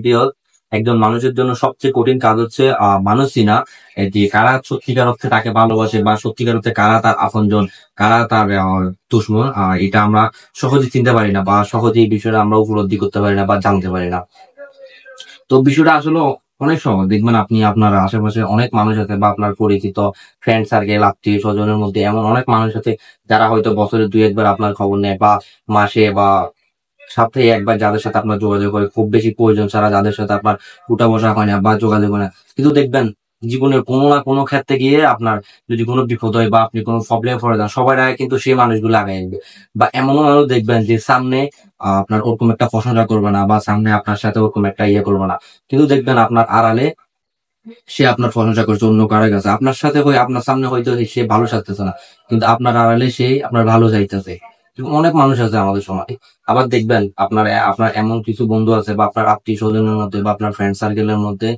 বিরোধ একজন মানুষের জন্য সবচেয়ে কঠিন কাজ হচ্ছে মানুষ চিনা। যে কারা সত্যিকার অর্থে তাকে ভালোবাসে বা সত্যিকার অর্থে কারা তার আপনজন, কারা তার দুশমন, এটা আমরা সহজে চিনতে পারি না বা সহজে এই বিষয়টা আমরা উপলব্ধি করতে পারি না বা জানতে পারি না। তো বিষয়টা আসলে অনেক সহজ। দেখবেন আপনি আপনার আশেপাশে অনেক মানুষ আছে বা আপনার পরিচিত ফ্রেন্ড সার্কেল, আত্মীয় স্বজনের মধ্যে এমন অনেক মানুষ আছে যারা হয়তো বছরে দুই একবার আপনার খবর নেয় বা মাসে বা সপ্তাহে একবার যাদের সাথে আপনার যোগাযোগ হয়, খুব বেশি প্রয়োজন ছাড়া যাদের সাথে আপনার উঠা বসা হয় না বা যোগাযোগ হয় না। কিন্তু দেখবেন জীবনের কোনো না কোনো ক্ষেত্রে গিয়ে আপনার যদি কোনো বিপদ হয় বা আপনি কোনো প্রবলেমে পড়ে যান, সবার আগে কিন্তু সেই মানুষগুলো আগে আসবে। বা এমনও মানুষ দেখবেন যে সামনে আপনার ওরকম একটা প্রশংসা করবে না বা সামনে আপনার সাথে ওরকম একটা ইয়ে করবে না, কিন্তু দেখবেন আপনার আড়ালে সে আপনার প্রশংসা করছে অন্য কারো কাছে। আপনার সাথে আপনার সামনে হয়তো সে ভালো সাজতেছে না, কিন্তু আপনার আড়ালে সে আপনার ভালো চাইতেছে। অনেক মানুষ আছে আমাদের সমাজে। আবার দেখবেন আপনার আপনার এমন কিছু বন্ধু আছে বা আপনার আত্মীয় স্বজনের মধ্যে বা আপনার ফ্রেন্ড সার্কেলের মধ্যে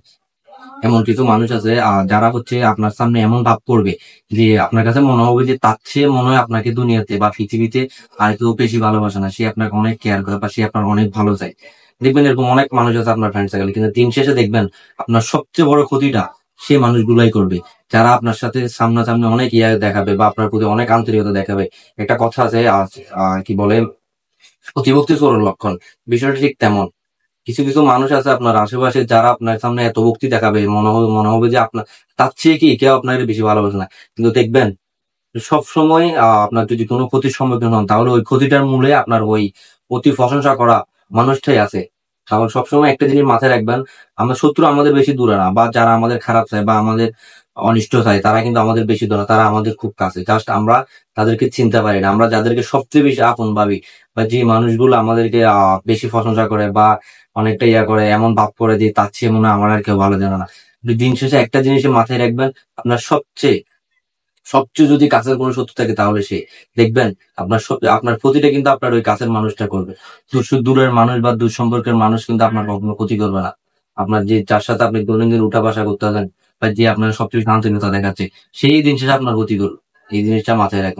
এমন কিছু মানুষ আছে যারা হচ্ছে আপনার সামনে এমন ভাব করবে যে আপনার কাছে মনে হবে যে তার চেয়ে মনে হয় আপনাকে দুনিয়াতে বা পৃথিবীতে আর কেউ বেশি ভালোবাসে না, সে আপনাকে অনেক কেয়ার করে বা সে আপনার অনেক ভালো চায়। দেখবেন এরকম অনেক মানুষ আছে আপনার ফ্রেন্ড সার্কেলে, কিন্তু দিন শেষে দেখবেন আপনার সবচেয়ে বড় ক্ষতিটা সে মানুষগুলাই করবে যারা আপনার সাথে সামনাসামনি অনেক ইয়া দেখাবে বা আপনার প্রতি অনেক আন্তরিকতা দেখাবে। একটা কথা আছে কি বলে, অতিভক্তি চোরের লক্ষণ। বিষয়টা ঠিক তেমন। কিছু কিছু মানুষ আছে আপনার আশেপাশে যারা আপনার সামনে এত ভক্তি দেখাবে, মনে হবে যে আপনার তার চেয়ে কি কেউ আপনাকে বেশি ভালোবাসে না। কিন্তু দেখবেন সব সময় আপনার যদি কোনো ক্ষতির সম্মুখীন হন, তাহলে ওই ক্ষতিটার মূলে আপনার ওই অতি প্রশংসা করা মানুষটাই আছে। কারণ সবসময় একটা জিনিস মাথায় রাখবেন, আমরা শত্রু আমাদের বেশি দূরে না, বা যারা আমাদের খারাপ চায় বা আমাদের অনিষ্ট চায় তারা কিন্তু আমাদের বেশি দূরে না, তারা আমাদের খুব কাছে। জাস্ট আমরা তাদেরকে চিনতে পারি না। আমরা যাদেরকে সবচেয়ে বেশি আপন ভাবি বা যে মানুষগুলো আমাদেরকে বেশি প্রশংসা করে বা অনেকটা ইয়া করে, এমন ভাব করে যে তার চেয়ে মনে হয় আমার আর কেউ ভালো জানে না। কিন্তু দিন শেষে একটা জিনিস মাথায় রাখবেন, আপনার সবচেয়ে সবচেয়ে যদি কাছের কোনো শত্রু থাকে তাহলে সে। দেখবেন আপনার ক্ষতিটা কিন্তু আপনার ওই কাছের মানুষটা করবে। দূরের মানুষ বা দূর সম্পর্কের মানুষ কিন্তু আপনার কখনো ক্ষতি করবে না। আপনার যে যার সাথে আপনি দৈনন্দিন উঠা বসা করতে পারেন বা যে আপনার সবচেয়ে শান্তিনতা দেখাচ্ছে, সেই দিন শেষে আপনার ক্ষতি করবে। এই জিনিসটা মাথায় রাখবেন।